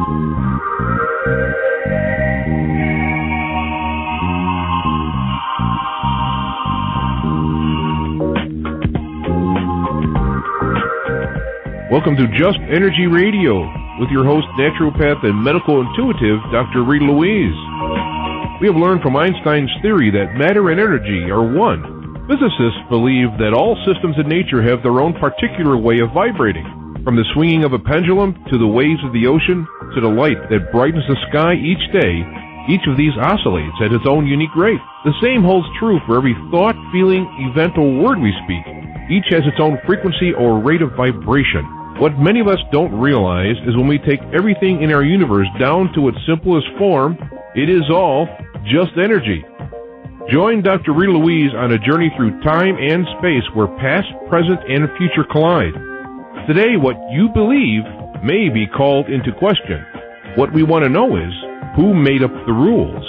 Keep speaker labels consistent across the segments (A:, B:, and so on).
A: Welcome to Just Energy Radio with your host, naturopath and medical intuitive, Dr. Rita Louise. We have learned from Einstein's theory that matter and energy are one. Physicists believe that all systems in nature have their own particular way of vibrating. From the swinging of a pendulum to the waves of the ocean to the light that brightens the sky each day, each of these oscillates at its own unique rate. The same holds true for every thought, feeling, event, or word we speak. Each has its own frequency or rate of vibration. What many of us don't realize is when we take everything in our universe down to its simplest form, it is all just energy. Join Dr. Rita Louise on a journey through time and space where past, present, and future collide. Today, what you believe may be called into question. What we want to know is, who made up the rules?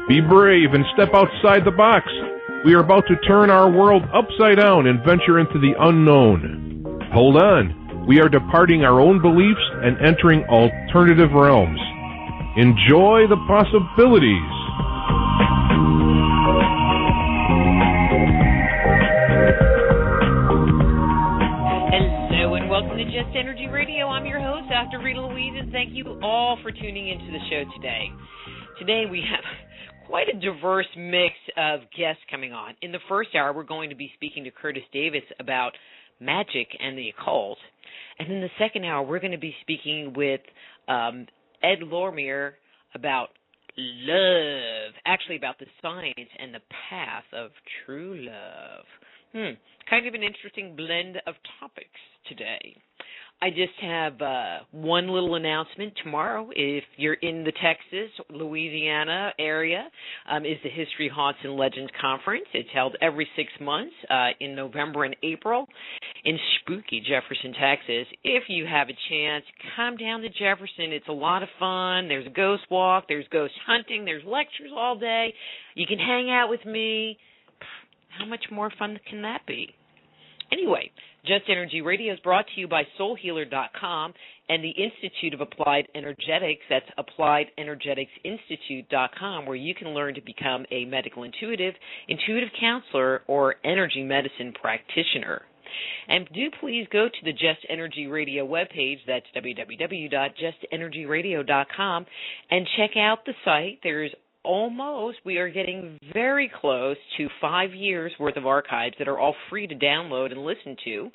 A: Be brave and step outside the box. We are about to turn our world upside down and venture into the unknown. Hold on. We are departing our own beliefs and entering alternative realms. Enjoy the possibilities.
B: Hello and welcome to Just Energy Radio. I'm your host, Dr. Rita Louise, and thank you all for tuning into the show today. Today we have quite a diverse mix of guests coming on. In the first hour, we're going to be speaking to Curtis Davis about magic and the occult. And in the second hour, we're going to be speaking with Ed Lorimer about love, actually about the science and the path of true love. Kind of an interesting blend of topics today. I just have one little announcement. Tomorrow, if you're in the Texas, Louisiana area, is the History, Haunts, and Legends Conference. It's held every 6 months in November and April in spooky Jefferson, Texas. If you have a chance, come down to Jefferson. It's a lot of fun. There's a ghost walk. There's ghost hunting. There's lectures all day. You can hang out with me. How much more fun can that be? Anyway, Just Energy Radio is brought to you by SoulHealer.com and the Institute of Applied Energetics. That's AppliedEnergeticsInstitute.com, where you can learn to become a medical intuitive, intuitive counselor, or energy medicine practitioner. And do please go to the Just Energy Radio webpage, that's www.justenergyradio.com, and check out the site. We are getting very close to 5 years worth of archives that are all free to download and listen to,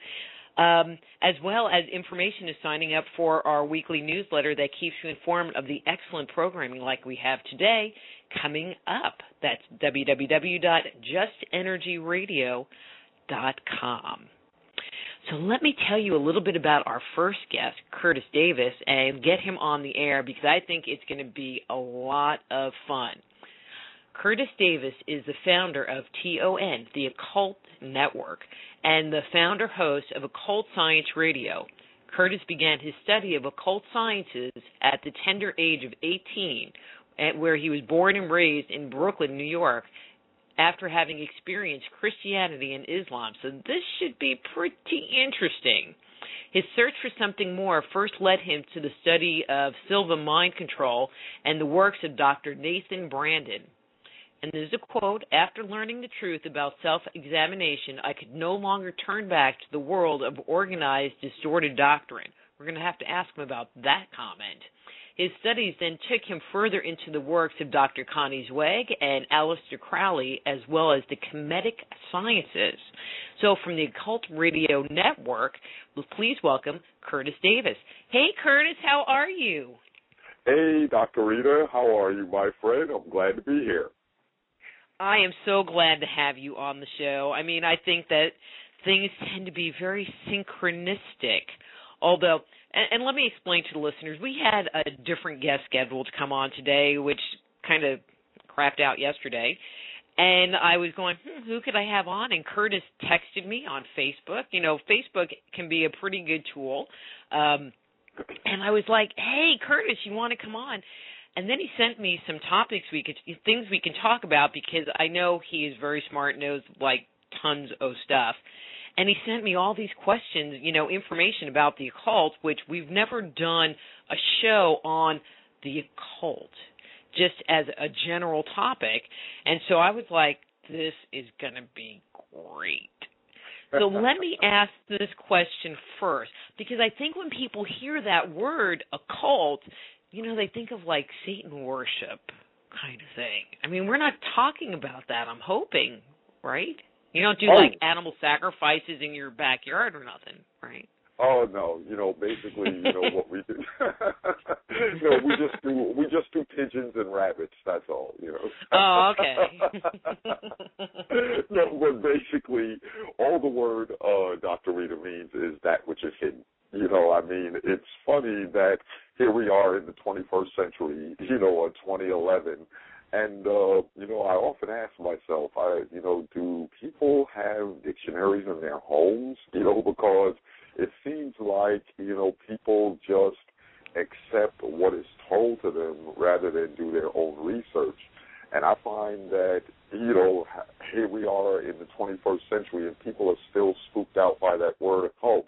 B: as well as information is signing up for our weekly newsletter that keeps you informed of the excellent programming like we have today coming up. That's www.justenergyradio.com. So let me tell you a little bit about our first guest, Curtis Davis, and get him on the air because I think it's going to be a lot of fun. Curtis Davis is the founder of TON, the Occult Network, and the founder-host of Occult Science Radio. Curtis began his study of occult sciences at the tender age of 18, where he was born and raised in Brooklyn, New York, after having experienced Christianity and Islam. So this should be pretty interesting. His search for something more first led him to the study of Silva Mind Control and the works of Dr. Nathaniel Branden. And there's a quote, "After learning the truth about self-examination, I could no longer turn back to the world of organized, distorted doctrine." We're going to have to ask him about that comment. His studies then took him further into the works of Dr. Connie Zweig and Aleister Crowley, as well as the Kemetic Sciences. So from the Occult Radio Network, please welcome Curtis Davis. Hey, Curtis, how are you?
C: Hey, Dr. Rita, how are you, my friend? I'm glad to be here.
B: I am so glad to have you on the show. I mean, I think that things tend to be very synchronistic, although... And let me explain to the listeners, we had a different guest scheduled to come on today, which kind of crapped out yesterday. And I was going, who could I have on? And Curtis texted me on Facebook. You know, Facebook can be a pretty good tool. And I was like, hey, Curtis, you want to come on? And then he sent me some topics things we can talk about, because I know he is very smart, knows like tons of stuff. And he sent me all these questions, information about the occult, which we've never done a show on the occult, just as a general topic. And so I was like, this is going to be great. So let me ask this question first, because I think when people hear that word occult, they think of like Satan worship kind of thing. I mean, we're not talking about that, I'm hoping, right? You don't do like animal sacrifices in your backyard or nothing, right?
C: Oh no, basically, what we do. we just do pigeons and rabbits. That's all,
B: Oh, okay.
C: No, but basically, all the word Dr. Rita means is that which is hidden. It's funny that here we are in the 21st century, 2011, and I often ask myself, do people have dictionaries in their homes? Because it seems like, people just accept what is told to them rather than do their own research. And I find that, here we are in the 21st century and people are still spooked out by that word occult.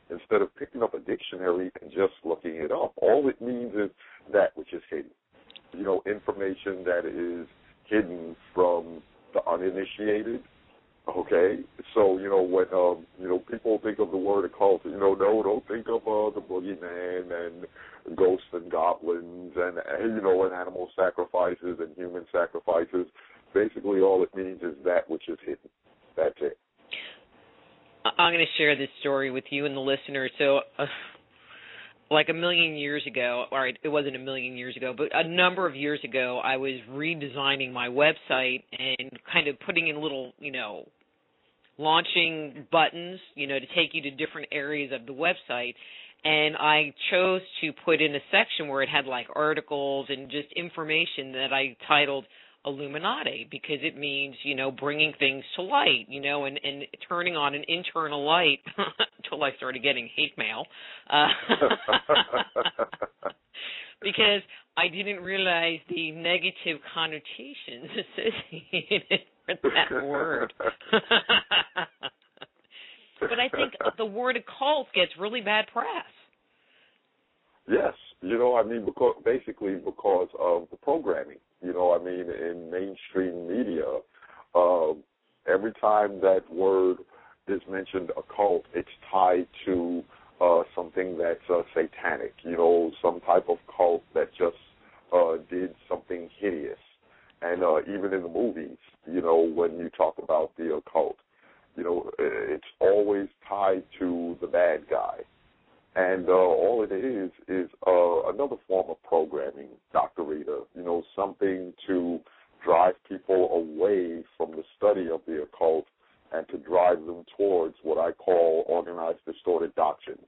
C: Instead of picking up a dictionary and just looking it up, all it means is that which is hidden. Information that is hidden from the uninitiated. Okay, so when people think of the word occult, no, don't think of the boogeyman and ghosts and goblins and and animal sacrifices and human sacrifices. Basically, all it means is that which is hidden. That's it.
B: I'm going to share this story with you and the listeners. So, like a million years ago, all right, it wasn't a million years ago, but a number of years ago, I was redesigning my website and kind of putting in little, launching buttons, to take you to different areas of the website. And I chose to put in a section where it had like articles and just information that I titled Illuminati, because it means, bringing things to light, and turning on an internal light until I started getting hate mail. Because I didn't realize the negative connotations associated with that word. But I think the word occult gets really bad press.
C: Yes, because of the programming. In mainstream media, every time that word is mentioned, occult, it's tied to something that's satanic, some type of cult that just did something hideous. And even in the movies, when you talk about the occult, it's always tied to the bad guy. And all it is another form of programming, Dr. Rita, something to drive people away from the study of the occult and to drive them towards what I call organized distorted doctrine,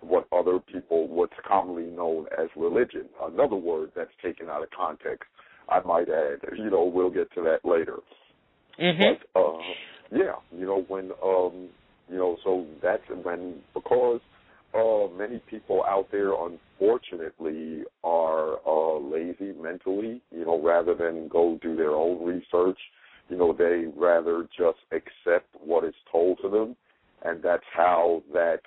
C: what's commonly known as religion, another word that's taken out of context, I might add. We'll get to that later.
B: Mm-hmm.
C: But, so that's when, because many people out there, unfortunately, are lazy mentally, rather than go do their own research. They rather just accept what is told to them, and that's how that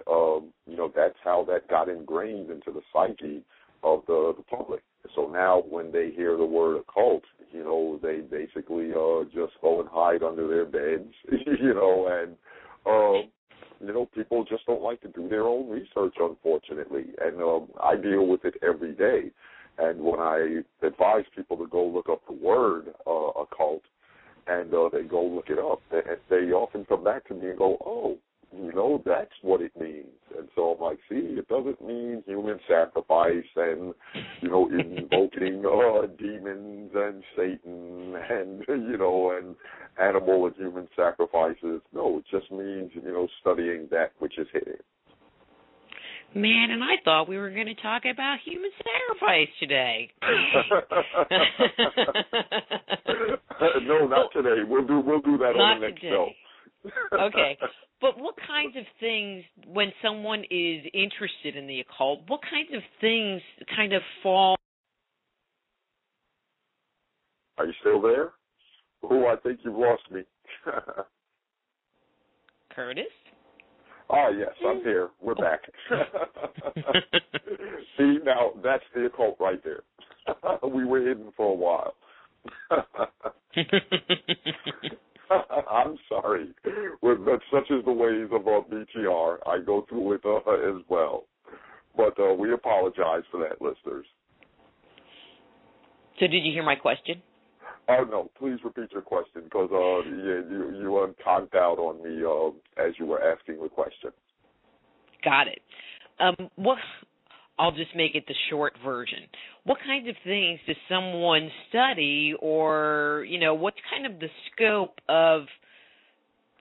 C: got ingrained into the psyche of the public. So now when they hear the word occult, they basically just go and hide under their beds, and people just don't like to do their own research, unfortunately. And I deal with it every day. And when I advise people to go look up the word occult, and they go look it up, they often come back to me and go, oh, that's what it means. And so I'm like, see, it doesn't mean human sacrifice and, invoking demons and Satan and, and animal and human sacrifices. No, it just means, studying that which is hidden.
B: Man, and I thought we were going to talk about human sacrifice today.
C: No, not today. We'll do that on the next show.
B: Okay. But what kinds of things, when someone is interested in the occult, what kinds of things kind of fall?
C: Are you still there? Oh, I think you've lost me.
B: Curtis?
C: Oh, yes, I'm here. We're back. See, now, that's the occult right there. We were hidden for a while. I'm sorry. But such is the ways of BTR. I go through it as well. But we apologize for that, listeners.
B: So did you hear my question?
C: Oh, no, please repeat your question, because you conked out on me as you were asking the question.
B: Got it. I'll just make it the short version. What kinds of things does someone study, or, what's kind of the scope of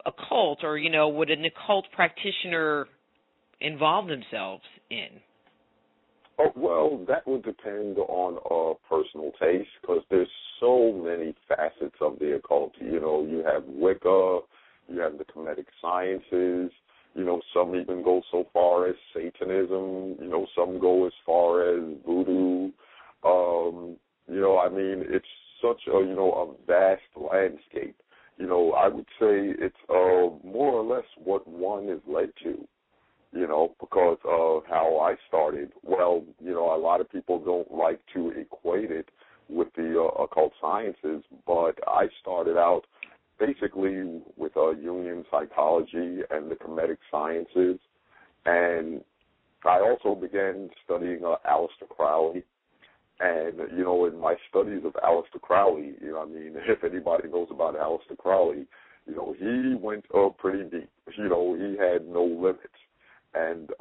B: occult, or, would an occult practitioner involve themselves in?
C: Oh, well, that would depend on personal taste, because there's so many facets of the occult. You have Wicca, you have the Kemetic Sciences, some even go so far as Satanism, some go as far as voodoo. It's such a vast landscape. I would say it's more or less what one is led to. Because of how I started. Well, a lot of people don't like to equate it with the occult sciences, but I started out basically with Jungian psychology and the Kemetic Sciences, and I also began studying Aleister Crowley. And, in my studies of Aleister Crowley, if anybody knows about Aleister Crowley, he went pretty deep. He had no limits. And,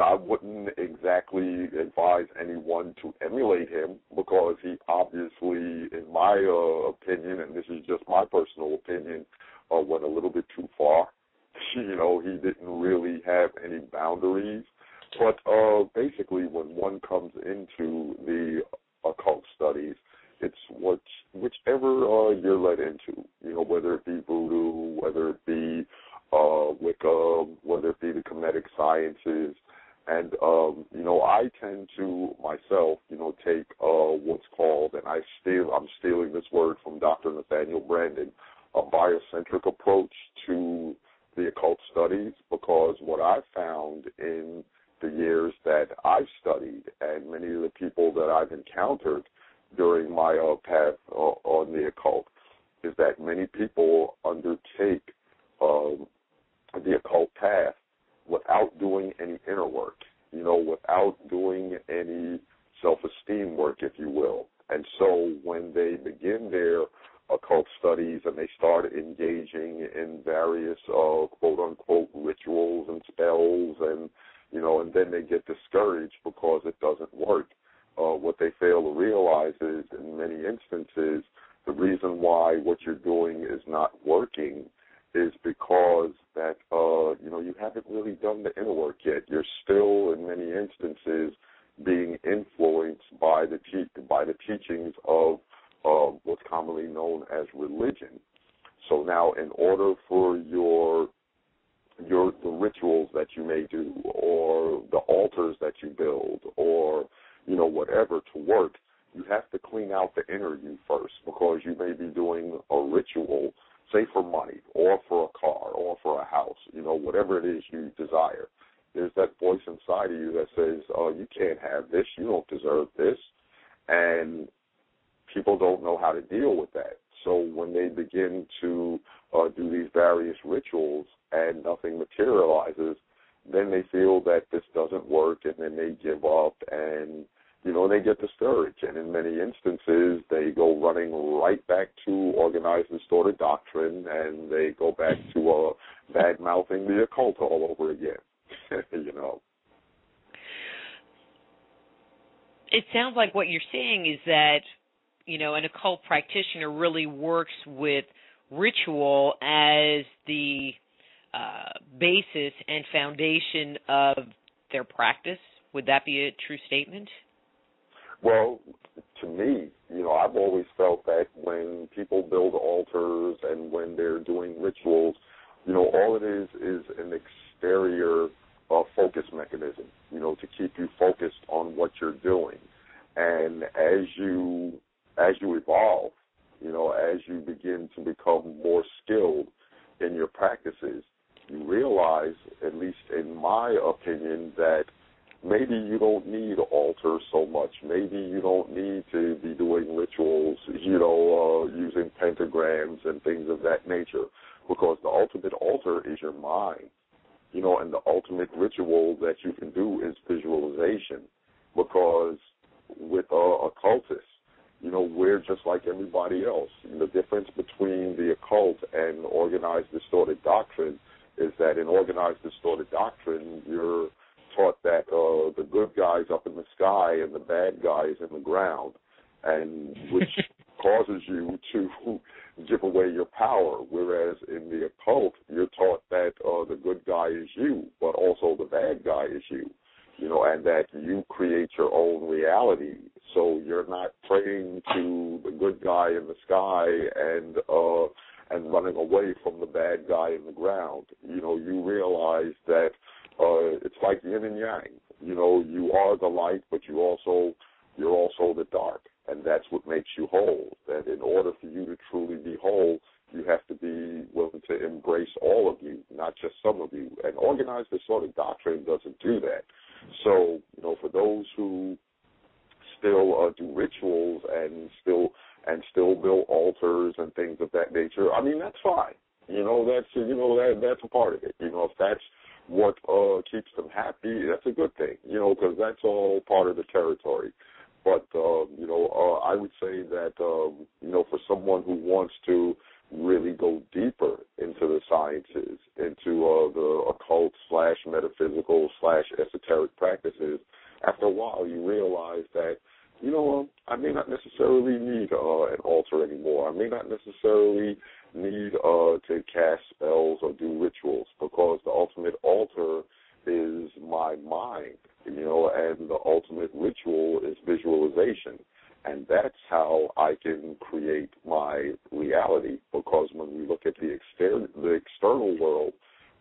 C: I wouldn't exactly advise anyone to emulate him, because he obviously, in my opinion, and this is just my personal opinion, went a little bit too far. He didn't really have any boundaries. But basically, when one comes into the occult studies, it's whichever you're led into, whether it be voodoo, whether it be Wicca, whether it be the Kemetic Sciences. And, I tend to myself, take what's called, and I'm stealing this word from Dr. Nathaniel Branden, a biocentric approach to the occult studies, because what I've found in the years that I've studied, and many of the people that I've encountered during my path on the occult, is that many people undertake the occult path without doing any inner work, without doing any self-esteem work, if you will. And so when they begin their occult studies and they start engaging in various quote-unquote rituals and spells, and and then they get discouraged because it doesn't work. What they fail to realize is, in many instances, the reason why what you're doing is not working is because that you haven't really done the inner work yet. You're still, in many instances, being influenced by the teachings of what's commonly known as religion. So now, in order for the rituals that you may do, or the altars that you build, or whatever to work, you have to clean out the inner you first, because you may be doing a ritual, say for money, or for a car, or for a house, whatever it is you desire. There's that voice inside of you that says, you can't have this, you don't deserve this, and people don't know how to deal with that. So when they begin to do these various rituals and nothing materializes, then they feel that this doesn't work, and then they give up, and they get discouraged. And in many instances, they go running right back to organized and distorted doctrine, and they go back to bad-mouthing the occult all over again,
B: It sounds like what you're saying is that, an occult practitioner really works with ritual as the basis and foundation of their practice. Would that be a true statement?
C: Well, to me, I've always felt that when people build altars and when they're doing rituals, all it is an exterior focus mechanism, to keep you focused on what you're doing. And as you evolve, as you begin to become more skilled in your practices, you realize, at least in my opinion, that maybe you don't need altars so much. Maybe you don't need to be doing rituals, using pentagrams and things of that nature, because the ultimate altar is your mind, and the ultimate ritual that you can do is visualization, because with occultists, we're just like everybody else. The difference between the occult and organized distorted doctrine is that in organized distorted doctrine, you're taught that the good guy's up in the sky and the bad guy's in the ground, and which causes you to give away your power, whereas in the occult, you're taught that the good guy is you, but also the bad guy is you, and that you create your own reality. So you're not praying to the good guy in the sky and running away from the bad guy in the ground. You realize that it's like yin and yang. You are the light, but you're also the dark, and that's what makes you whole. That in order for you to truly be whole, you have to be willing to embrace all of you, not just some of you. And organized distorted doctrine doesn't do that. So, for those who still do rituals and still build altars and things of that nature, I mean, that's fine. That's a part of it. If that's what keeps them happy, that's a good thing, because that's all part of the territory. But, I would say that, for someone who wants to really go deeper into the sciences, into the occult / metaphysical / esoteric practices, after a while you realize that, I may not necessarily need an altar anymore. I may not necessarily need to cast spells or do rituals, because the ultimate altar is my mind, and the ultimate ritual is visualization. And that's how I can create my reality, because when we look at the external world,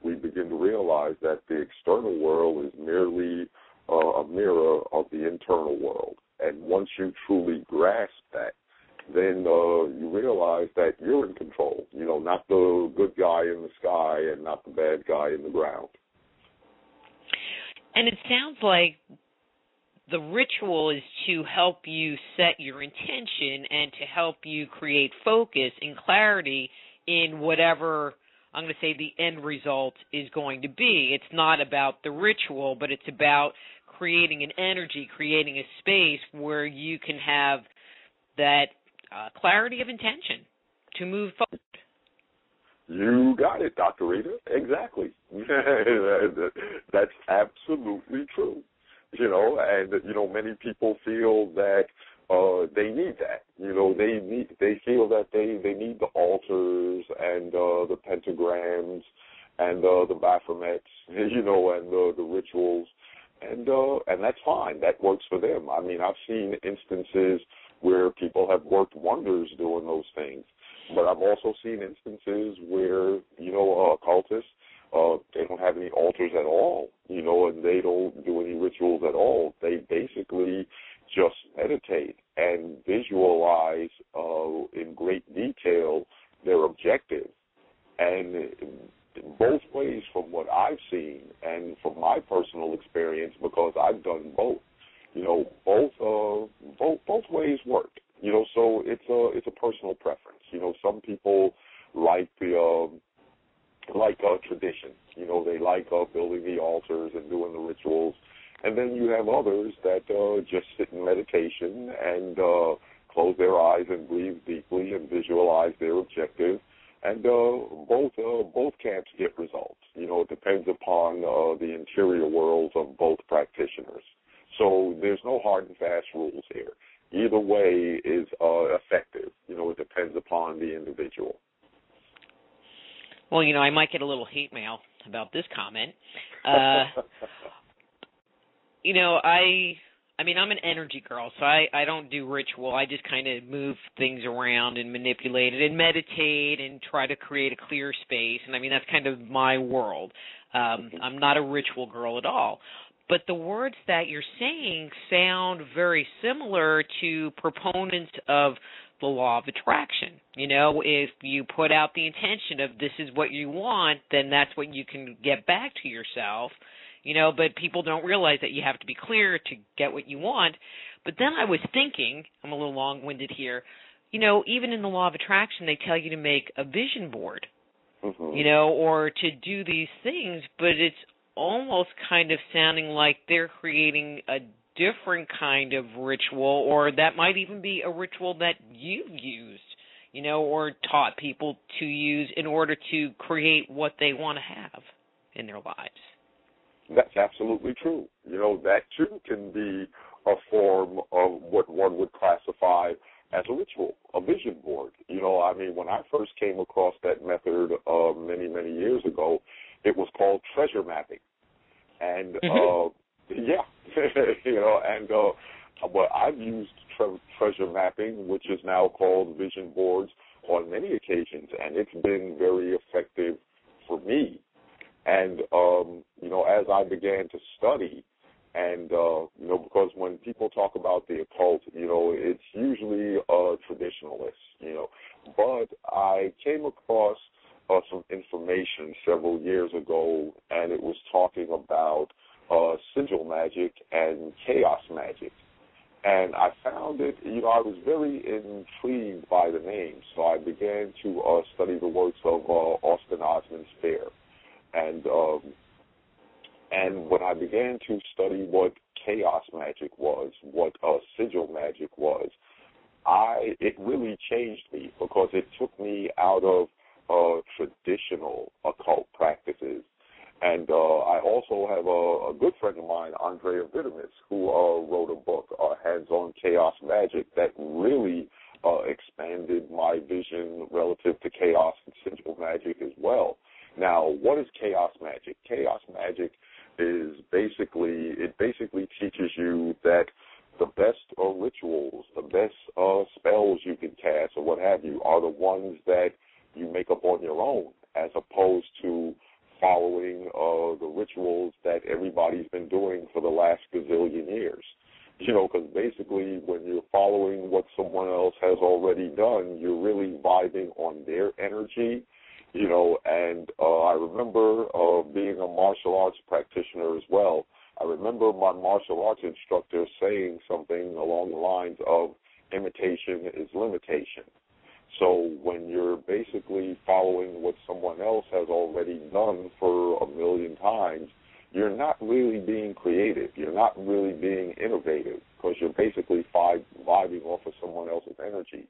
C: we begin to realize that the external world is merely a mirror of the internal world. And once you truly grasp that, then you realize that you're in control, not the good guy in the sky and not the bad guy in the ground.
B: And it sounds like the ritual is to help you set your intention and to help you create focus and clarity in whatever, I'm going to say, the end result is going to be. It's not about the ritual, but it's about creating an energy, creating a space where you can have that clarity of intention to move forward.
C: You got it, Dr. Rita. Exactly. That's absolutely true. And many people feel that they need that. They feel that they need the altars and the pentagrams and the Baphomets, and the rituals, and that's fine. That works for them. I mean, I've seen instances where people have worked wonders doing those things, but I've also seen instances where occultists, they don't have any altars at all, and they don't do any rituals at all. They basically just meditate and visualize in great detail their objective. And both ways, from what I've seen and from my personal experience, because I've done both, both ways work. So it's a personal preference. Some people like tradition. They like building the altars and doing the rituals. And then you have others that just sit in meditation and close their eyes and breathe deeply and visualize their objective. And both camps get results. It depends upon the interior worlds of both practitioners. So there's no hard and fast rules here. Either way is effective. It depends upon the individual.
B: Well, I might get a little hate mail about this comment. I'm an energy girl, so I don't do ritual. I just kind of move things around and manipulate it and meditate and try to create a clear space. And, that's kind of my world. I'm not a ritual girl at all. But the words that you're saying sound very similar to proponents of the law of attraction. You know, if you put out the intention of this is what you want, then that's what you can get back to yourself. You know, but people don't realize that you have to be clear to get what you want. But then I was thinking, I'm a little long-winded here, you know, even in the law of attraction, they tell you to make a vision board, you know, or to do these things, but it's almost kind of sounding like they're creating a different kind of ritual, or that might even be a ritual that you've used, you know, or taught people to use in order to create what they want to have in their lives.
C: That's absolutely true. You know, that too can be a form of what one would classify as a ritual, a vision board. You know, I mean, when I first came across that method many, many years ago, it was called treasure mapping. And, yeah, you know, and but I've used treasure mapping, which is now called vision boards, on many occasions, and it's been very effective for me. And, you know, as I began to study, and, you know, because when people talk about the occult, you know, it's usually a traditionalist, you know. But I came across some information several years ago, and it was talking about sigil magic and chaos magic. And I found it, you know, I was very intrigued by the name, so I began to study the works of Austin Osman Spare. And when I began to study what chaos magic was, what sigil magic was, it really changed me, because it took me out of traditional occult practices. And I also have a good friend of mine, Andrea Vitamis, who wrote a book, Hands-on Chaos Magic, that really expanded my vision relative to chaos and sigil magic as well. Now, what is chaos magic? Chaos magic is basically teaches you that the best rituals, the best spells you can cast or what have you are the ones that you make up on your own, as opposed to following the rituals that everybody's been doing for the last gazillion years. You know, because basically when you're following what someone else has already done, you're really vibing on their energy. You know, and I remember being a martial arts practitioner as well. I remember my martial arts instructor saying something along the lines of imitation is limitation. So when you're basically following what someone else has already done for a million times, you're not really being creative. You're not really being innovative, because you're basically vibing off of someone else's energy.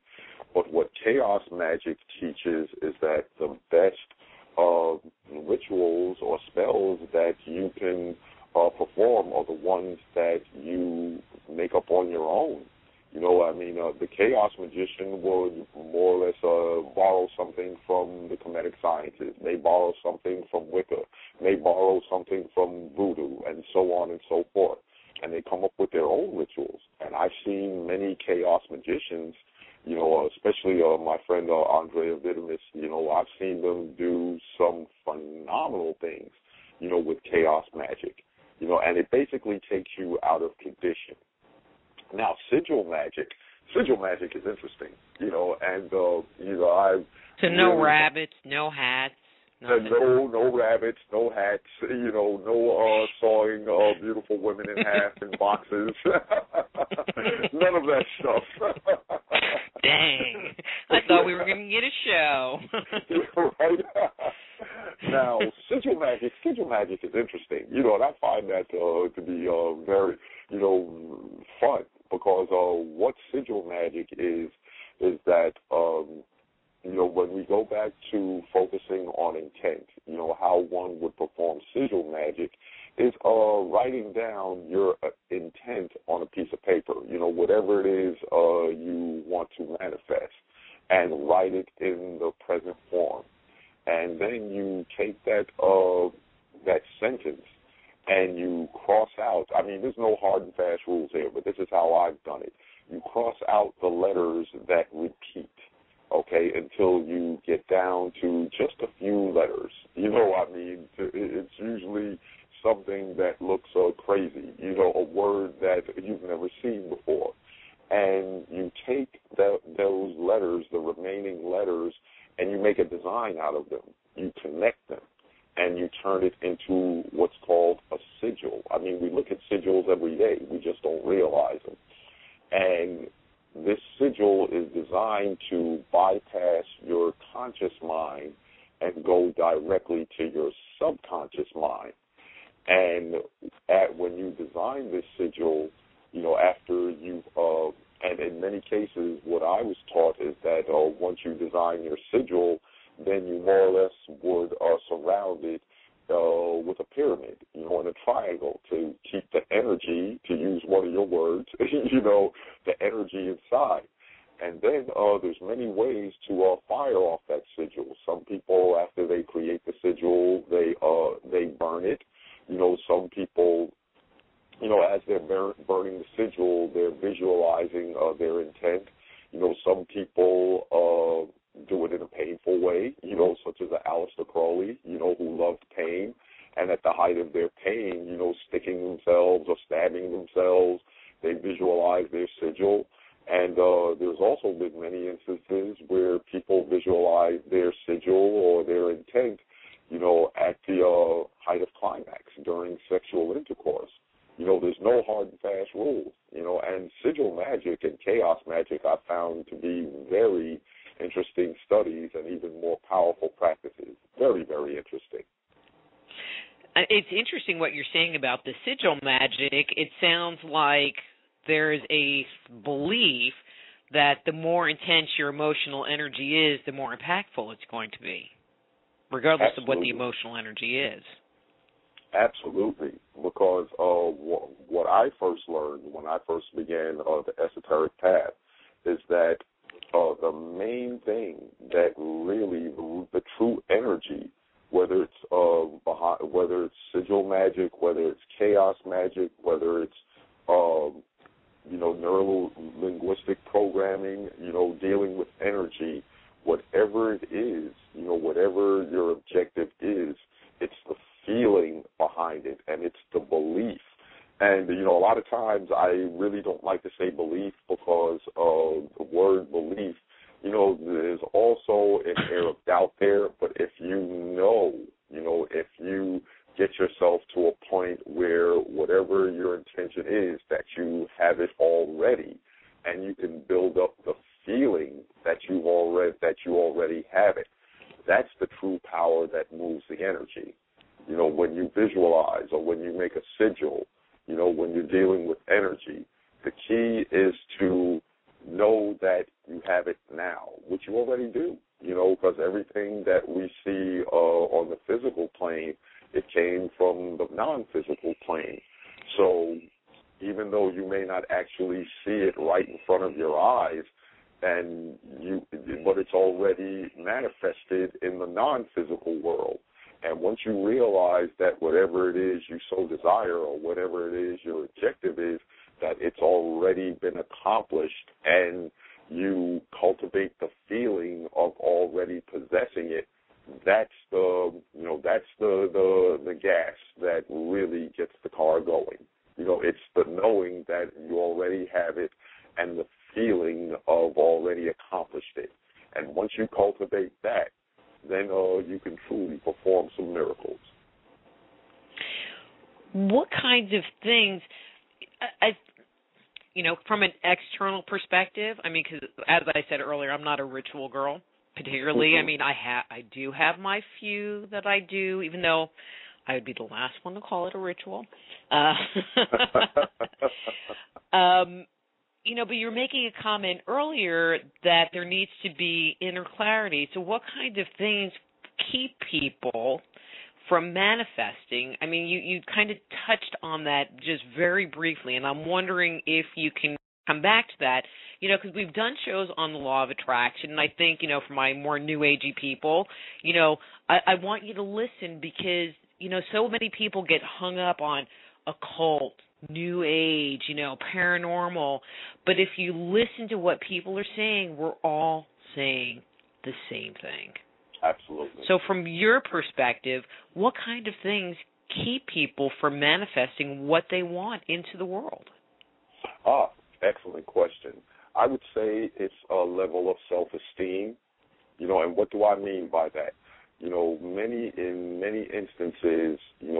C: But what chaos magic teaches is that the best rituals or spells that you can perform are the ones that you make up on your own. You know, I mean, the chaos magician would more or less borrow something from the Kemetic Sciences, may borrow something from Wicca, may borrow something from Voodoo, and so on and so forth. And they come up with their own rituals. And I've seen many chaos magicians, you know, especially my friend Andrea Vitamis, you know, I've seen them do some phenomenal things, you know, with chaos magic. You know, and it basically takes you out of tradition. Now, sigil magic is interesting, you know, and, you know, I've...
B: So no rabbits, no hats?
C: No rabbits, no hats, you know, no sawing beautiful women in half in boxes. None of that stuff.
B: Dang. I thought we were going to get a show.
C: Right? Now, sigil magic is interesting, you know, and I find that to be very, you know, fun, because what sigil magic is that, you know, when we go back to focusing on intent, you know, how one would perform sigil magic is writing down your intent on a piece of paper, you know, whatever it is you want to manifest, and write it in the present form. And then you take that sentence and you cross out, I mean, there's no hard and fast rules here, but this is how I've done it. You cross out the letters that repeat, okay, until you get down to just a few letters. You know, I mean, it's usually something that looks crazy, you know, a word that you've never seen before. And you take those combining letters, and you make a design out of them. You connect them, and you turn it into what's called a sigil. I mean, we look at sigils every day. We just don't realize them. And this sigil is designed to bypass your conscious mind and go directly to your subconscious mind. And when you design this sigil, after you've, and in many cases, what I was taught is that once you design your sigil, then you more or less would surround it with a pyramid, in a triangle to keep the energy, to use one of your words, the energy inside. And then there's many ways to fire off that sigil. Some people, after they create the sigil, they burn it. Some people, as they're burning the sigil, they're visualizing their intent. Some people do it in a painful way, such as Aleister Crowley, who loved pain. And at the height of their pain, sticking themselves or stabbing themselves, they visualize their sigil. And there's also been many instances where people visualize their sigil or their intent, at the height of climax during sexual intercourse. There's no hard and fast rules, and sigil magic and chaos magic I found to be very interesting studies and even more powerful practices. Very, very interesting.
B: It's interesting what you're saying about the sigil magic. It sounds like there's a belief that the more intense your emotional energy is, the more impactful it's going to be, regardless of what the emotional energy is.
C: Absolutely, because what I first learned when I first began the esoteric path is that the main thing that really the true energy, whether it's sigil magic, whether it's chaos magic, whether it's neuro-linguistic programming, dealing with energy, whatever it is, whatever your objective is, it's the feeling behind it, and it's the belief. And, a lot of times I really don't like to say belief because the word belief, there's also an air of doubt there, but if if you get yourself to a point where whatever your intention is, that you have it already, and you can build up the feeling that you already have it, that's the true power that moves the energy. When you visualize or when you make a sigil, when you're dealing with energy, the key is to know that you have it now, which you already do, because everything that we see on the physical plane, it came from the non-physical plane. So even though you may not actually see it right in front of your eyes, but it's already manifested in the non-physical world. And once you realize that whatever it is you so desire or whatever it is your objective is, that it's already been accomplished, and you cultivate the feeling of already possessing it, that's the gas that really gets the car going. It's the knowing that you already have it and the feeling of already accomplished it. And once you cultivate that, then you can truly perform some miracles.
B: What kinds of things, from an external perspective, because as I said earlier, I'm not a ritual girl, particularly.
C: Mm-hmm.
B: I do have my few that I do, even though I would be the last one to call it a ritual. But you were making a comment earlier that there needs to be inner clarity. So what kind of things keep people from manifesting? You kind of touched on that just very briefly, and I'm wondering if you can come back to that, because we've done shows on the law of attraction, and I think, for my more new agey people, I want you to listen because, so many people get hung up on occult, new age, paranormal. But if you listen to what people are saying, we're all saying the same thing.
C: Absolutely.
B: So from your perspective, what kind of things keep people from manifesting what they want into the world?
C: Excellent question. I would say it's a level of self-esteem And what do I mean by that? In many instances,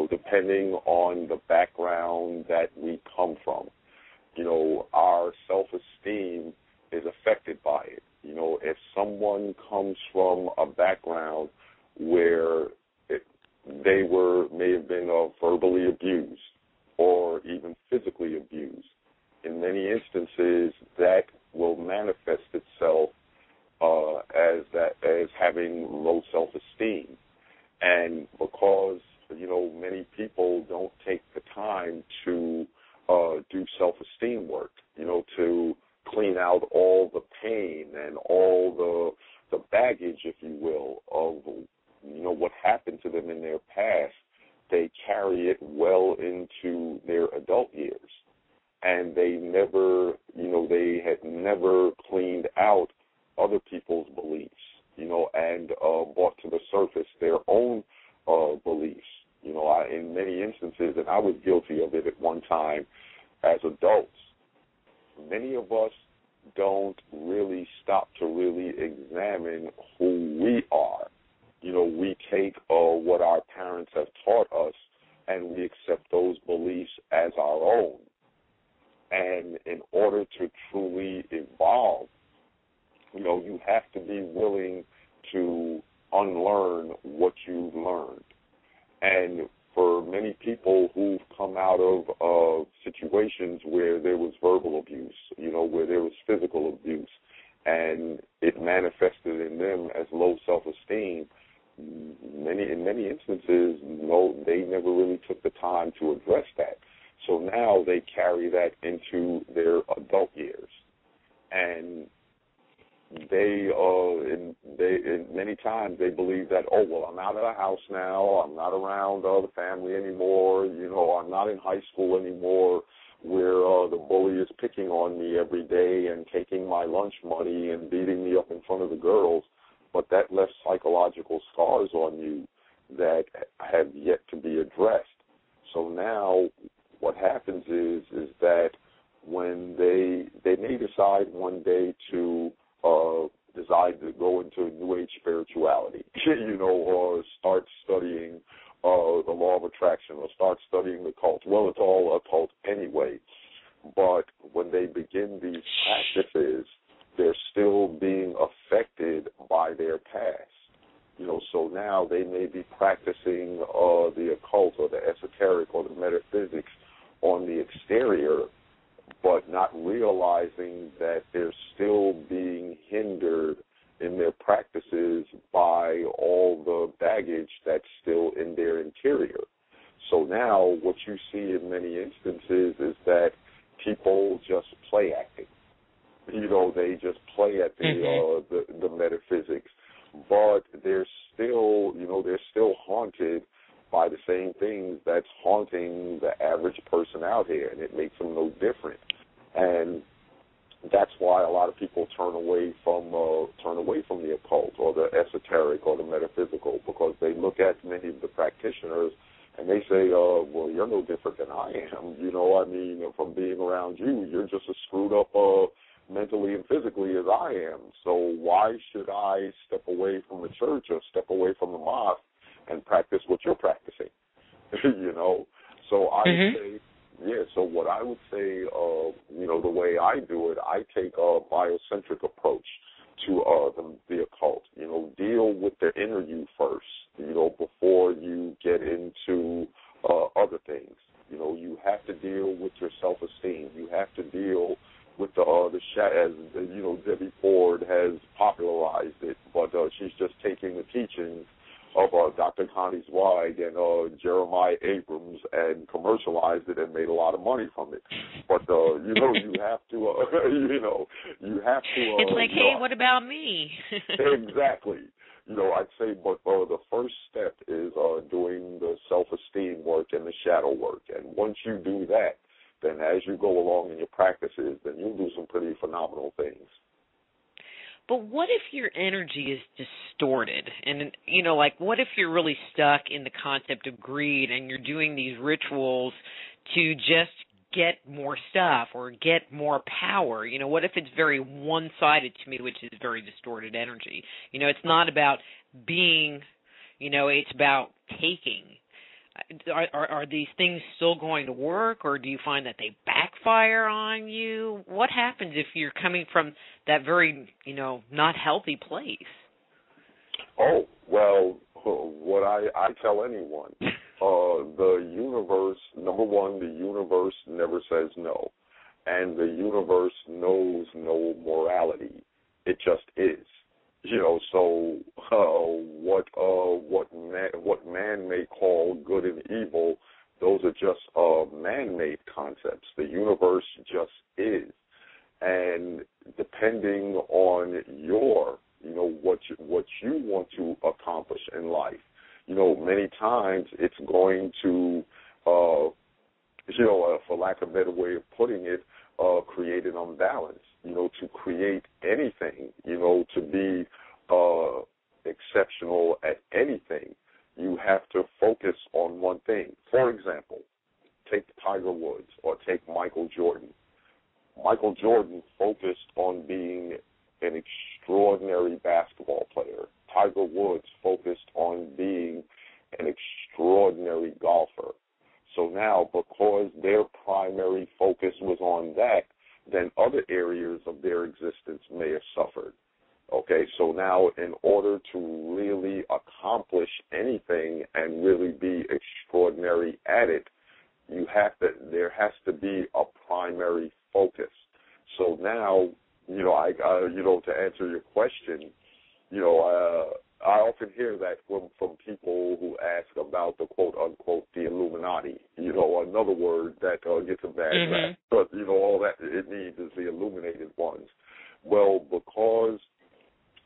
C: depending on the background that we come from, our self-esteem is affected by it. If someone comes from a background where they may have been verbally abused or even physically abused, in many instances that will manifest itself as having low self-esteem. And because, many people don't take the time to do self-esteem work, to clean out all the pain and all the baggage, if you will, of, what happened to them in their past, they carry it well into their adult years. And they had never cleaned out other people's beliefs, and brought to the surface their own beliefs. In many instances, and I was guilty of it at one time as adults, many of us don't really stop to really examine who we are. We take what our parents have taught us and we accept those beliefs as our own. And in order to truly evolve, you have to be willing to unlearn what you've learned. And for many people who've come out of situations where there was verbal abuse, where there was physical abuse, and it manifested in them as low self-esteem, in many instances, they never really took the time to address that. So now they carry that into their adult years, and many times they believe that, I'm out of the house now, I'm not around the family anymore, I'm not in high school anymore, where the bully is picking on me every day and taking my lunch money and beating me up in front of the girls, but that left psychological scars on you that have yet to be addressed. So now what happens is that when they may decide one day to decide to go into New Age spirituality, or start studying the law of attraction, or start studying the cult. Well, it's all occult anyway. But when they begin these practices, they're still being affected by their past. So now they may be practicing the occult or the esoteric or the metaphysics on the exterior, but not realizing that they're still being hindered in their practices by all the baggage that's still in their interior. So now what you see in many instances is that people just play acting. They just play at the metaphysics, but they're still haunted by the same things that's haunting the average person out here, and it makes them no different. And that's why a lot of people turn away from the occult or the esoteric or the metaphysical, because they look at many of the practitioners and they say, well, you're no different than I am. From being around you, you're just as screwed up mentally and physically as I am. So why should I step away from the church or step away from the mosque and practice what you're practicing? So I would say, so what I would say, the way I do it, I take a biocentric approach to the occult. Deal with the inner you first, before you get into other things. You have to deal with your self-esteem. You have to deal with as Debbie Ford has popularized it, but she's just taking the teachings of Dr. Connie Zweig and Jeremiah Abrams and commercialized it and made a lot of money from it. But you have to, you have to.
B: It's like, hey, what about me?
C: Exactly. I'd say, but the first step is doing the self-esteem work and the shadow work, and once you do that, then as you go along in your practices, then you'll do some pretty phenomenal things.
B: But what if your energy is distorted? And, what if you're really stuck in the concept of greed and you're doing these rituals to just get more stuff or get more power? You know, what if it's very one-sided to me, which is very distorted energy? You know, it's not about being, you know, it's about taking. Are these things still going to work, or do you find that they backfire on you? What happens if you're coming from that very, you know, not healthy place?
C: Oh, well, what I tell anyone, the universe, number one, the universe never says no. And the universe knows no morality. It just is. You know, so what man may call good and evil, those are just man-made concepts. The universe just is. And depending on your, you know, what you want to accomplish in life, you know, many times it's going to, you know, for lack of a better way of putting it, create an imbalance. You know, to create anything, you know, to be exceptional at anything, you have to focus on one thing. For example, take Tiger Woods or take Michael Jordan. Michael Jordan focused on being an extraordinary basketball player. Tiger Woods focused on being an extraordinary golfer. So now, because their primary focus was on that, then other areas of their existence may have suffered. Okay, so now in order to really accomplish anything and really be extraordinary at it, there has to be a primary focus. So now, you know, to answer your question, you know, I often hear that from people who ask about the quote unquote the Illuminati. You know, another word that gets a bad rap, but you know, all that it means is the illuminated ones. Well, because,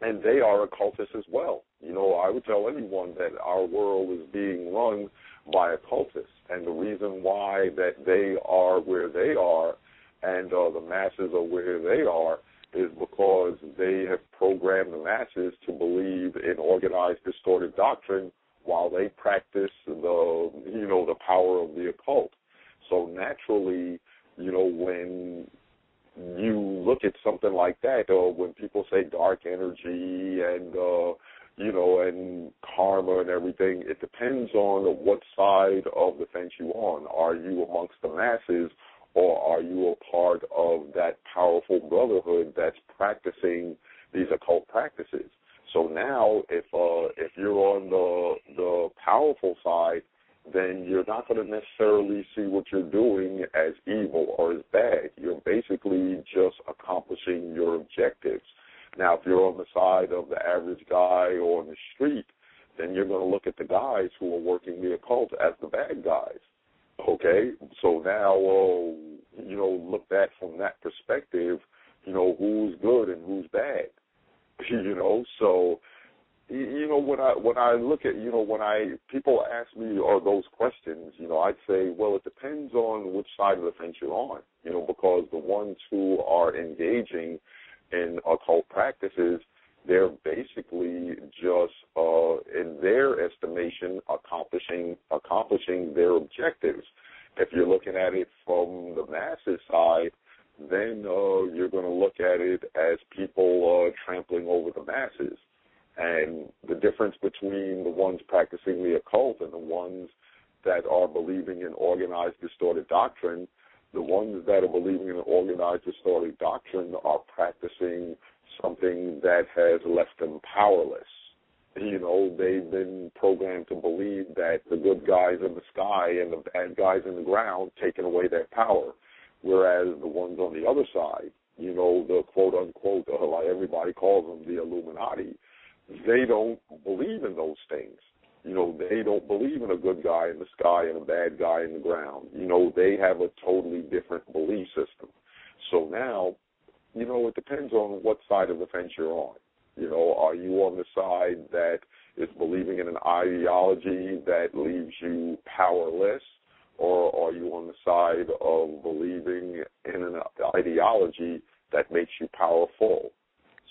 C: and they are occultists as well. You know, I would tell anyone that our world is being run by occultists, and the reason why that they are where they are, and the masses are where they are, is because they have programmed the masses to believe in organized, distorted doctrine while they practice the power of the occult. So naturally, you know, when you look at something like that, when people say dark energy and, you know, and karma and everything, it depends on what side of the fence you're on. Are you amongst the masses, or are you a part of that powerful brotherhood that's practicing these occult practices? So now, if you're on the powerful side, then you're not going to necessarily see what you're doing as evil or as bad. You're basically just accomplishing your objectives. Now, if you're on the side of the average guy or on the street, then you're going to look at the guys who are working the occult as the bad guys. Okay, so now, you know, looked at from that perspective, you know, who's good and who's bad, you know. So, you know, when I look at, you know, when people ask me those questions, you know, I'd say, well, it depends on which side of the fence you're on, you know, because the ones who are engaging in occult practices, they're basically just, in their estimation, accomplishing their objectives. If you're looking at it from the masses side, then you're going to look at it as people trampling over the masses. And the difference between the ones practicing the occult and the ones that are believing in organized, distorted doctrine, the ones that are believing in organized, distorted doctrine are practicing something that has left them powerless. You know, they've been programmed to believe that the good guys in the sky and the bad guys in the ground taking away their power, whereas the ones on the other side, you know, the quote-unquote, like everybody calls them, the Illuminati, they don't believe in those things. You know, they don't believe in a good guy in the sky and a bad guy in the ground. You know, they have a totally different belief system. So now, you know, it depends on what side of the fence you're on. You know, are you on the side that is believing in an ideology that leaves you powerless, or are you on the side of believing in an ideology that makes you powerful?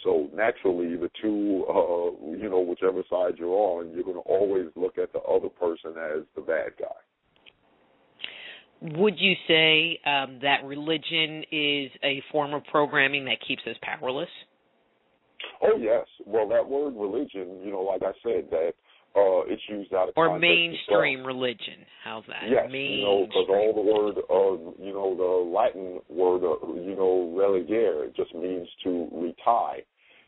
C: So naturally, the two, you know, whichever side you're on, you're going to always look at the other person as the bad guy.
B: would you say that religion is a form of programming that keeps us powerless?
C: Oh, yes. Well, that word religion, like I said, that it's used out of context.
B: Or mainstream religion. How's that?
C: Yes, because all the word, the Latin word, religare, it just means to retie.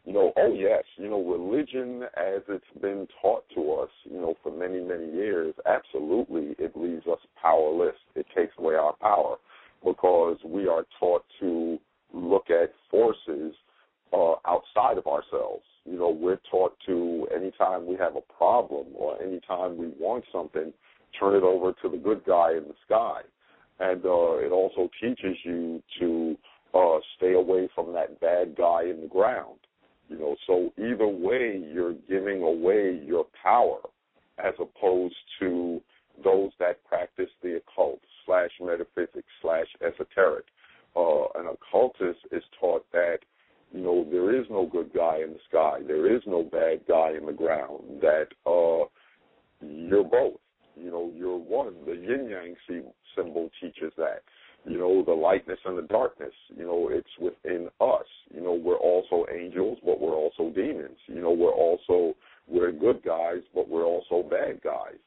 C: Oh, yes, religion as it's been taught to us, for many, many years, absolutely, it leaves us powerless. It takes away our power because we are taught to look at forces outside of ourselves. We're taught to, anytime we have a problem or anytime we want something, turn it over to the good guy in the sky. And it also teaches you to stay away from that bad guy in the ground. So either way, you're giving away your power as opposed to those that practice the occult / metaphysics / esoteric. An occultist is taught that there is no good guy in the sky. There is no bad guy in the ground. That you're both. You're one. The yin-yang symbol teaches that. The lightness and the darkness. It's within us. We're also angels, but we're also demons. We're good guys, but we're also bad guys.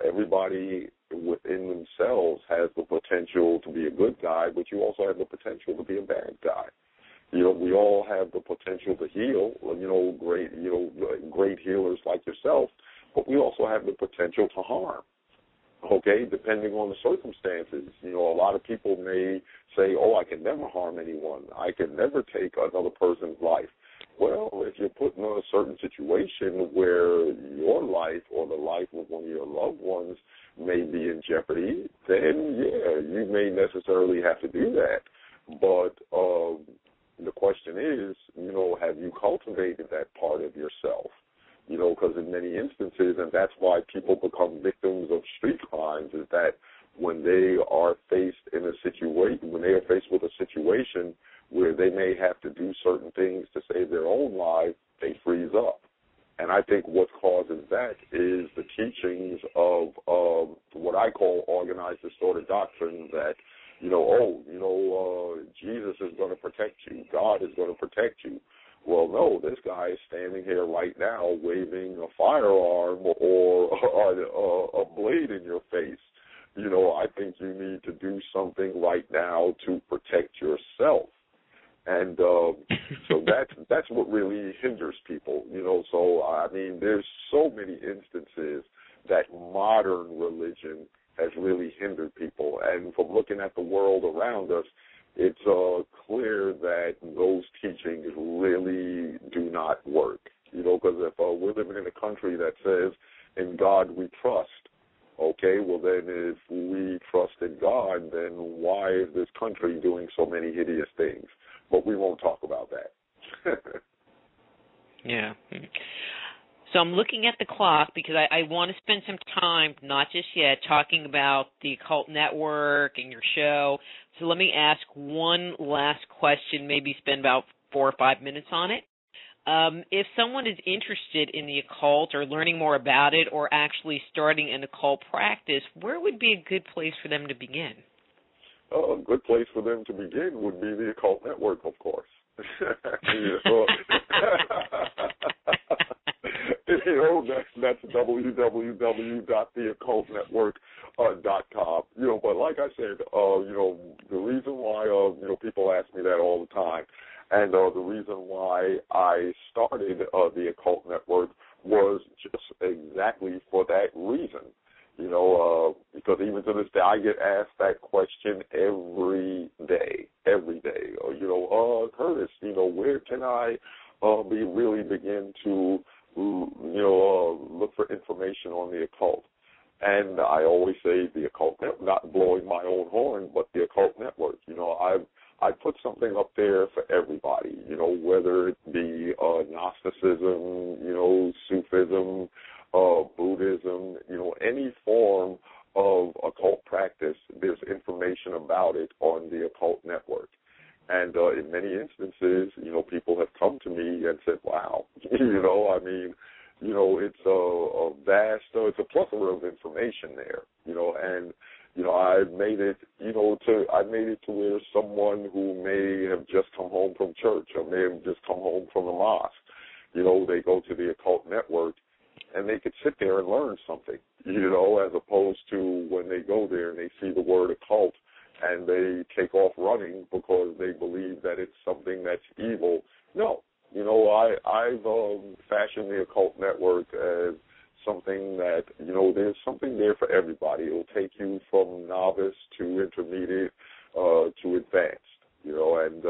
C: Everybody within themselves has the potential to be a good guy, but you also have the potential to be a bad guy. We all have the potential to heal, great healers like yourself, but we also have the potential to harm, okay, depending on the circumstances. A lot of people may say, I can never harm anyone. I can never take another person's life. Well, if you're put in a certain situation where your life or the life of one of your loved ones may be in jeopardy, then, yeah, you may necessarily have to do that. But the question is, have you cultivated that part of yourself? Because in many instances, and that's why people become victims of street crimes, is that when they are faced with a situation where they may have to do certain things to save their own lives, they freeze up. And I think what causes that is the teachings of what I call organized distorted doctrine that, Jesus is going to protect you. God is going to protect you. Well, no, this guy is standing here right now waving a firearm or a blade in your face. I think you need to do something right now to protect yourself. And so that's what really hinders people. So, I mean, there's so many instances that modern religion has really hindered people. And from looking at the world around us, it's clear that those teachings really do not work. Because if we're living in a country that says, in God we trust, okay, well then if we trust in God, then why is this country doing so many hideous things? But we won't talk about that.
B: Yeah. So I'm looking at the clock because I want to spend some time, not just yet, talking about the Occult Network and your show. So let me ask one last question, maybe spend about 4 or 5 minutes on it. If someone is interested in the occult or learning more about it or actually starting an occult practice, where would be a good place for them to begin?
C: A good place for them to begin would be the Occult Network, of course. That's www.theoccultnetwork.com. But like I said, the reason why people ask me that all the time, and the reason why I started the Occult Network was just exactly for that reason. Because even to this day, I get asked that question every day. Curtis, where can I really begin to, look for information on the occult? And I always say the Occult Network, not blowing my own horn, but the Occult Network. I put something up there for everybody, whether it be Gnosticism, Sufism, Buddhism, any form of occult practice, there's information about it on the Occult Network. And in many instances, people have come to me and said, wow, it's a vast, it's a plethora of information there, and, I made it, I made it to where someone who may have just come home from church or may have just come home from the mosque, they go to the Occult Network and they could sit there and learn something, as opposed to when they go there and they see the word occult and they take off running because they believe that it's something that's evil. No, I've fashioned the Occult Network as something that, there's something there for everybody. It'll take you from novice to intermediate to advanced, and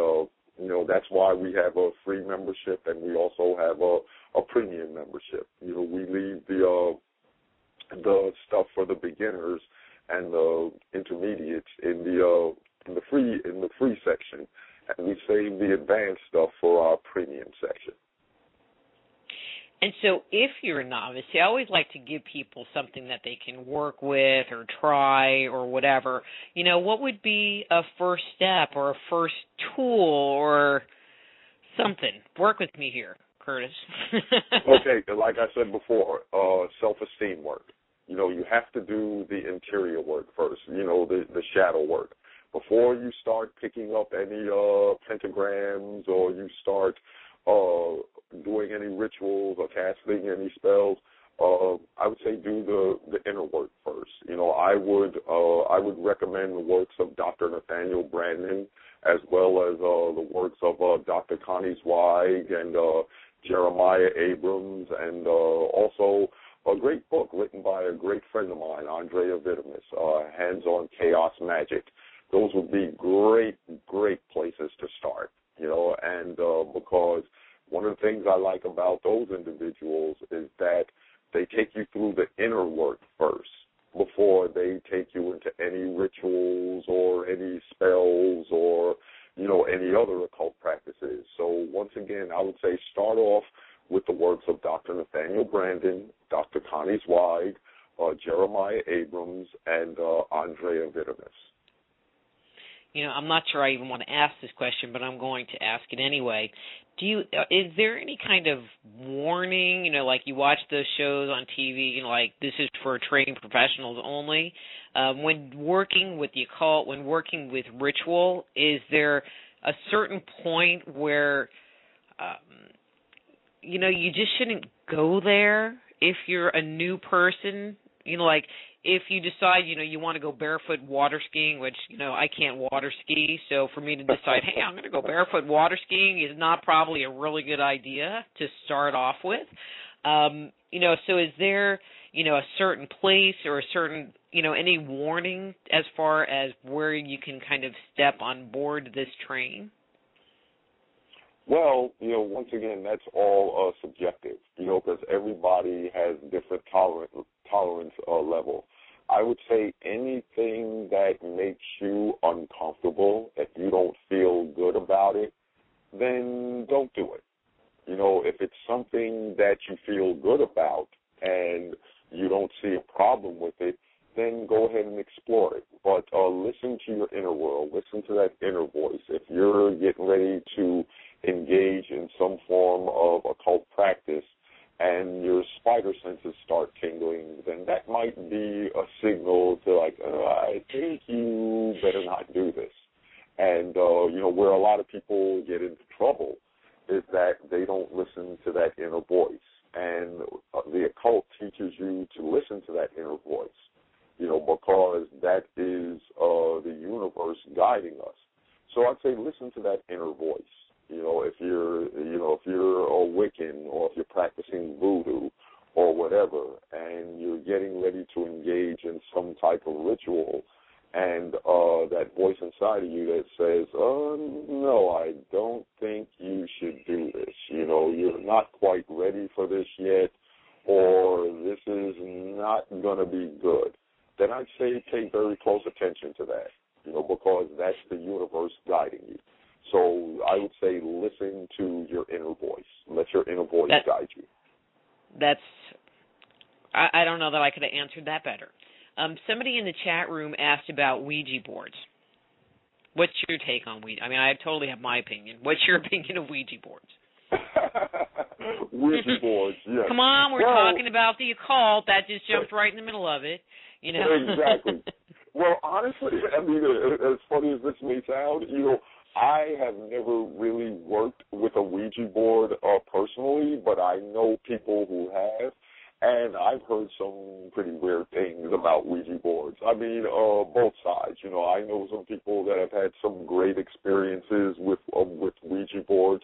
C: that's why we have a free membership and we also have a premium membership. We leave the stuff for the beginners and the intermediates in the free section, and we save the advanced stuff for our premium section.
B: And so if you're a novice, I always like to give people something that they can work with or try or whatever. What would be a first step or a first tool or something? Work with me here, Curtis.
C: Okay, like I said before, self-esteem work. You have to do the interior work first, the shadow work. Before you start picking up any pentagrams or you start doing any rituals or casting any spells, I would say do the inner work first. I would recommend the works of Dr. Nathaniel Branden as well as the works of Dr. Connie Zweig and Jeremiah Abrams, and also a great book written by a great friend of mine, Andrea Vitamis, Hands-on Chaos Magic. Those would be great places to start, and because one of the things I like about those individuals is that they take you through the inner work first before they take you into any rituals or any spells or, any other occult practices. So once again, I would say start off with the works of Dr. Nathaniel Branden, Dr. Connie Zweig, Jeremiah Abrams, and Andrea Vitamis.
B: I'm not sure I even want to ask this question, but I'm going to ask it anyway. Is there any kind of warning, like you watch those shows on TV, like this is for trained professionals only? When working with the occult, when working with ritual, is there a certain point where, you just shouldn't go there if you're a new person? Like if you decide, you want to go barefoot water skiing, which, I can't water ski. So for me to decide, hey, I'm going to go barefoot water skiing is not probably a really good idea to start off with. So is there, a certain place or a certain, any warning as far as where you can kind of step on board this train?
C: Well, once again, that's all subjective, because everybody has different tolerance level. I would say anything that makes you uncomfortable, if you don't feel good about it, then don't do it. If it's something that you feel good about and you don't see a problem with it, then go ahead and explore it. But listen to your inner world. Listen to that inner voice. If you're getting ready to engage in some form of occult practice and your spider senses start tingling, then that might be a signal to I think you better not do this. And, where a lot of people get into trouble is that they don't listen to that inner voice. And the occult teaches you to listen to that inner voice, because that is the universe guiding us. So I'd say listen to that inner voice. If you're a Wiccan or if you're practicing voodoo or whatever, and you're getting ready to engage in some type of ritual, and that voice inside of you that says, no, I don't think you should do this. You're not quite ready for this yet, or this is not going to be good. Then I'd say pay very close attention to that, because that's the universe guiding you. So I would say listen to your inner voice. Let your inner voice guide you.
B: I don't know that I could have answered that better. Somebody in the chat room asked about Ouija boards. What's your take on Ouija? I mean, I totally have my opinion. What's your opinion of Ouija boards?
C: Ouija boards, yes.
B: Come on, we're talking about the occult. That just jumped right in the middle of it.
C: Exactly. Well, honestly, I mean, as funny as this may sound, I have never really worked with a Ouija board personally, but I know people who have, and I've heard some pretty weird things about Ouija boards. I mean, both sides. I know some people that have had some great experiences with Ouija boards,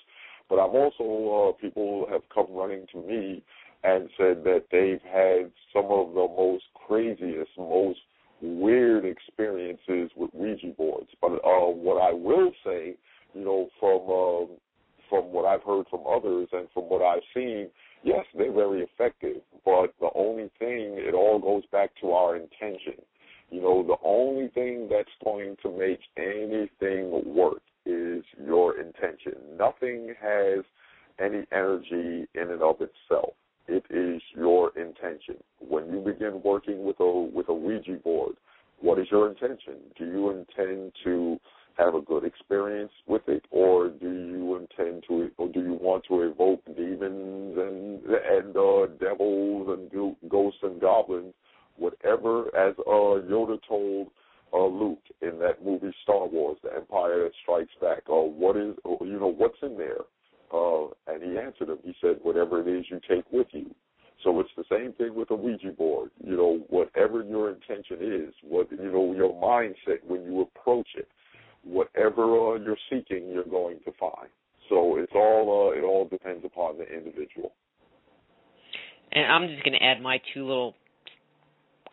C: but I've also people have come running to me and said that they've had some of the most craziest, most weird experiences with Ouija boards. But what I will say, from what I've heard from others and from what I've seen, yes, they're very effective. But the only thing, it all goes back to our intention. The only thing that's going to make anything work is your intention. Nothing has any energy in and of itself. It is your intention. When you begin working with a Ouija board, what is your intention? Do you intend to have a good experience with it, or do you want to evoke demons and devils and ghosts and goblins? Whatever, as Yoda told Luke in that movie Star Wars, The Empire That Strikes Back, what's in there? And he answered him. He said, whatever it is you take with you. So it's the same thing with a Ouija board. Whatever your intention is, your mindset when you approach it, whatever you're seeking, you're going to find. So it all depends upon the individual.
B: And I'm just going to add my two little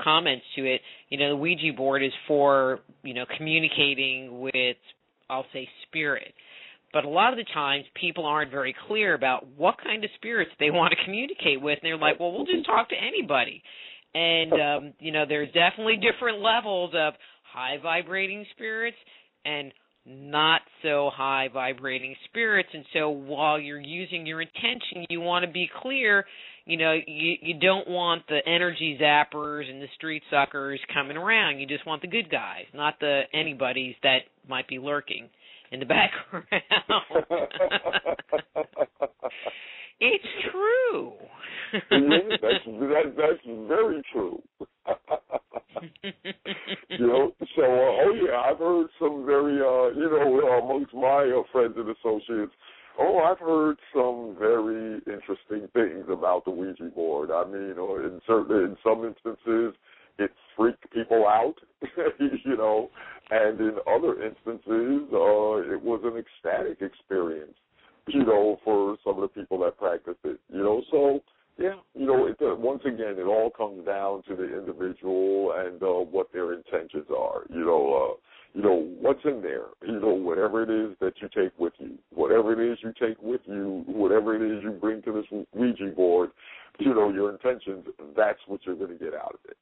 B: comments to it. The Ouija board is for, communicating with, I'll say, spirit. But a lot of the times people aren't very clear about what kind of spirits they want to communicate with. And they're like, well, we'll just talk to anybody. And, there's definitely different levels of high vibrating spirits and not so high vibrating spirits. And so while you're using your intention, you want to be clear. You don't want the energy zappers and the street suckers coming around. You just want the good guys, not the anybody's that might be lurking in the background. It's true.
C: That's very true. So, I've heard some very, amongst my friends and associates, I've heard some very interesting things about the Ouija board. I mean, in some instances, it freaked people out, and in other instances, it was an ecstatic experience, for some of the people that practiced it, So, yeah, once again, it all comes down to the individual and what their intentions are, what's in there, whatever it is that you take with you, whatever it is you take with you, whatever it is you bring to this Ouija board, your intentions, that's what you're going to get out of it.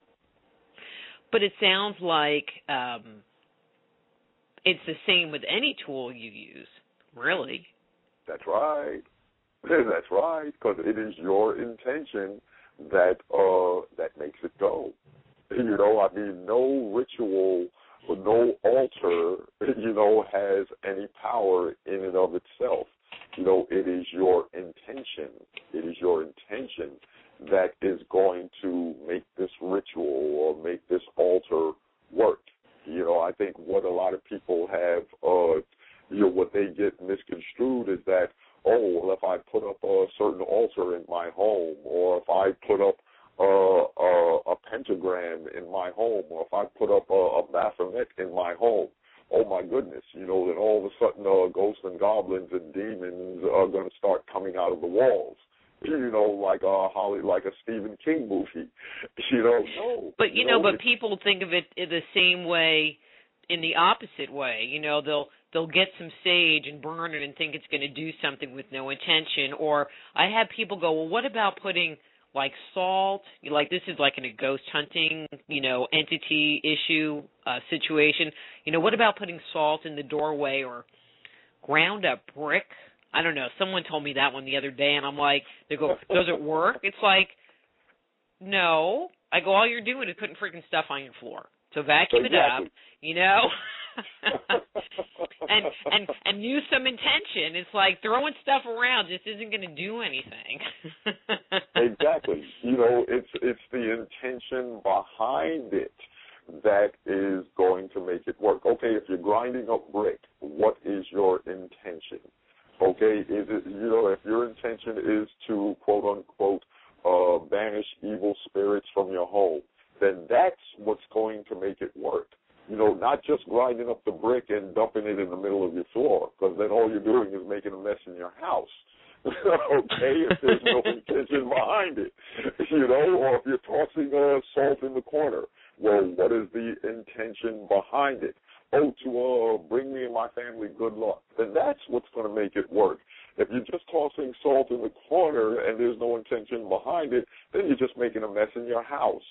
B: But it sounds like it's the same with any tool you use, really.
C: That's right. That's right, because it is your intention that makes it go. I mean, no ritual or no altar, has any power in and of itself. It is your intention. It is your intention that is going to make this ritual or make this altar work. I think what a lot of people have, what they get misconstrued is that, if I put up a certain altar in my home, or if I put up a pentagram in my home, or if I put up a Baphomet in my home, oh my goodness, then all of a sudden ghosts and goblins and demons are going to start coming out of the walls. Like a Stephen King movie. No.
B: But but people think of it in the same way, in the opposite way. They'll get some sage and burn it and think it's going to do something with no intention. Or I have people go, well, what about putting like salt? This is like in a ghost hunting, entity issue situation. What about putting salt in the doorway or ground up brick? I don't know. Someone told me that one the other day, and I'm like, they go, does it work? It's like, no. I go, all you're doing is putting freaking stuff on your floor. So vacuum it up, and use some intention. It's like throwing stuff around just isn't going to do anything.
C: Exactly. It's the intention behind it that is going to make it work. Okay, if you're grinding up brick, what is your intention? Okay, is it, if your intention is to, quote unquote, banish evil spirits from your home, then that's what's going to make it work. Not just grinding up the brick and dumping it in the middle of your floor, because then all you're doing is making a mess in your house. Okay, if there's no intention behind it, or if you're tossing salt in the corner, well, what is the intention behind it? Oh, to bring me and my family good luck. Then that's what's going to make it work. If you're just tossing salt in the corner and there's no intention behind it, then you're just making a mess in your house.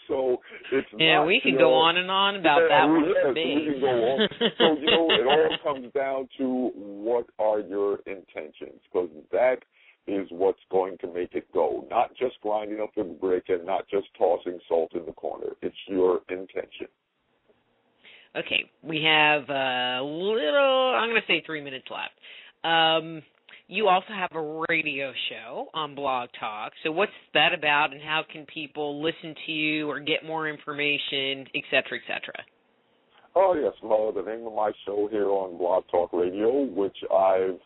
C: So it's
B: yeah, we can go on and on about that one.
C: Yes, we can go on. So, it all comes down to what are your intentions, because that is what's going to make it go. Not just grinding up the brick and not just tossing salt in the corner. It's your intention.
B: Okay, we have a little, I'm going to say 3 minutes left. You also have a radio show on Blog Talk. So what's that about, and how can people listen to you or get more information, et cetera, et cetera?
C: Oh, yes. Well, the name of my show here on Blog Talk Radio, which I've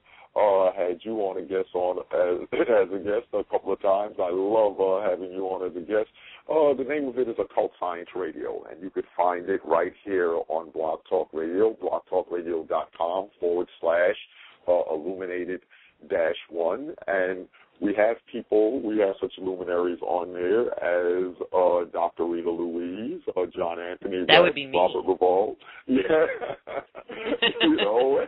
C: had you on a guest on as a guest a couple of times. I love having you on as a guest. The name of it is Occult Science Radio, and you could find it right here on Blog Talk Radio, blogtalkradio.com /illuminated-1. And we have such luminaries on there as Dr. Rita Louise, John Anthony,
B: that would be me.
C: Robert Revolve,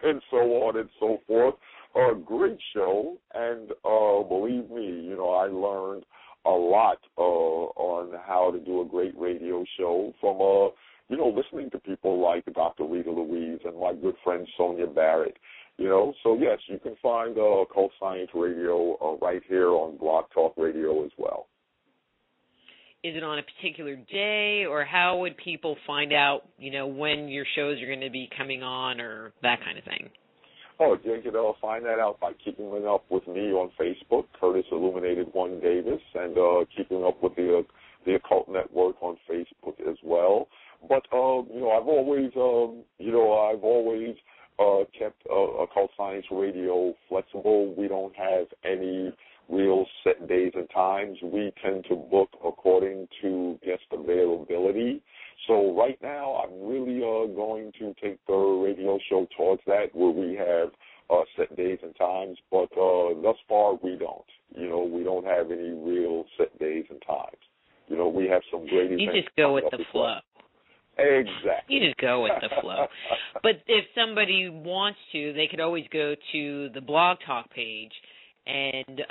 C: and so on and so forth. A great show, and believe me, I learned a lot on how to do a great radio show from, listening to people like Dr. Rita Louise and my good friend Sonia Barrett. So yes, you can find Occult Science Radio right here on Blog Talk Radio as well.
B: Is it on a particular day, or how would people find out, when your shows are going to be coming on, or that kind of thing?
C: Oh, you can find that out by keeping up with me on Facebook, Curtis Illuminated 1 Davis, and keeping up with the Occult Network on Facebook as well. But I've always kept Occult Science Radio flexible. We don't have any real set days and times. We tend to book according to guest availability. So right now, I'm really going to take the radio show towards that, where we have set days and times. But thus far, we don't. We don't have any real set days and times. We have some great events.
B: You just go with the flow.
C: Exactly.
B: You just go with the flow. But if somebody wants to, they could always go to the Blog Talk page and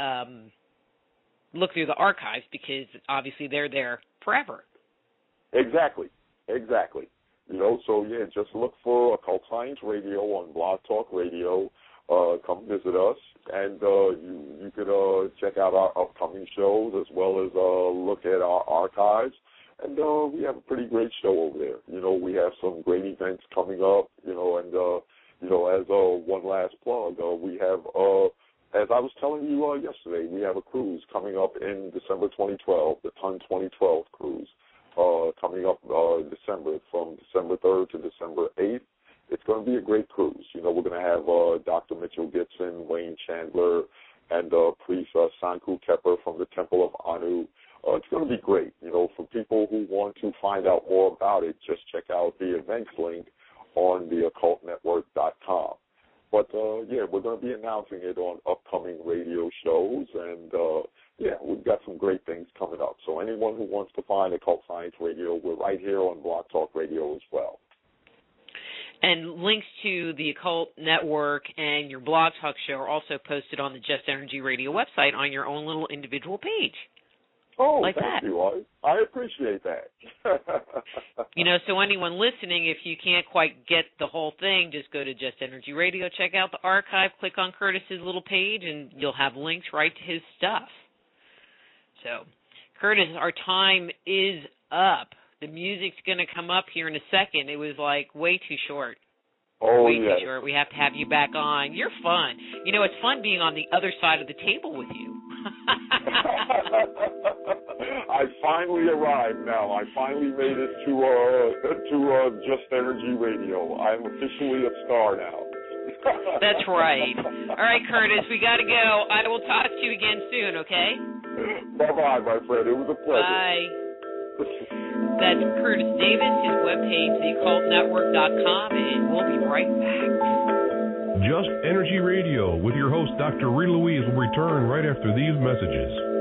B: look through the archives, because obviously they're there forever.
C: Exactly. So yeah, just look for Occult Science Radio on Blog Talk Radio. Come visit us, and you could check out our upcoming shows as well as look at our archives. And we have a pretty great show over there. We have some great events coming up, and as one last plug, we have, as I was telling you yesterday, we have a cruise coming up in December 2012, the Ton 2012 cruise, coming up December, from December 3rd to December 8th. It's going to be a great cruise. We're going to have Dr. Mitchell Gibson, Wayne Chandler, and priest Sanku Kepper from the Temple of Anu. It's going to be great. For people who want to find out more about it, just check out the events link on the occultnetwork.com. But, we're going to be announcing it on upcoming radio shows, and, we've got some great things coming up. So anyone who wants to find Occult Science Radio, we're right here on Blog Talk Radio as well.
B: And links to the Occult Network and your Blog Talk show are also posted on the Just Energy Radio website on your own little individual page.
C: Oh,
B: like
C: thank
B: that.
C: you. I appreciate that.
B: So anyone listening, if you can't quite get the whole thing, just go to Just Energy Radio, check out the archive, click on Curtis's little page, and you'll have links right to his stuff. So, Curtis, our time is up. The music's going to come up here in a second. It was way too short.
C: Oh,
B: way too short. We have to have you back on. You're fun. It's fun being on the other side of the table with you.
C: I finally arrived now. I finally made it to Just Energy Radio. I'm officially a star now.
B: That's right. All right, Curtis, we got to go. I will talk to you again soon, okay?
C: Bye-bye, my friend. It was a pleasure.
B: Bye. That's Curtis Davis, his webpage, theoccultnetwork.com, and we'll be right back.
A: Just Energy Radio with your host, Dr. Rita Louise, will return right after these messages.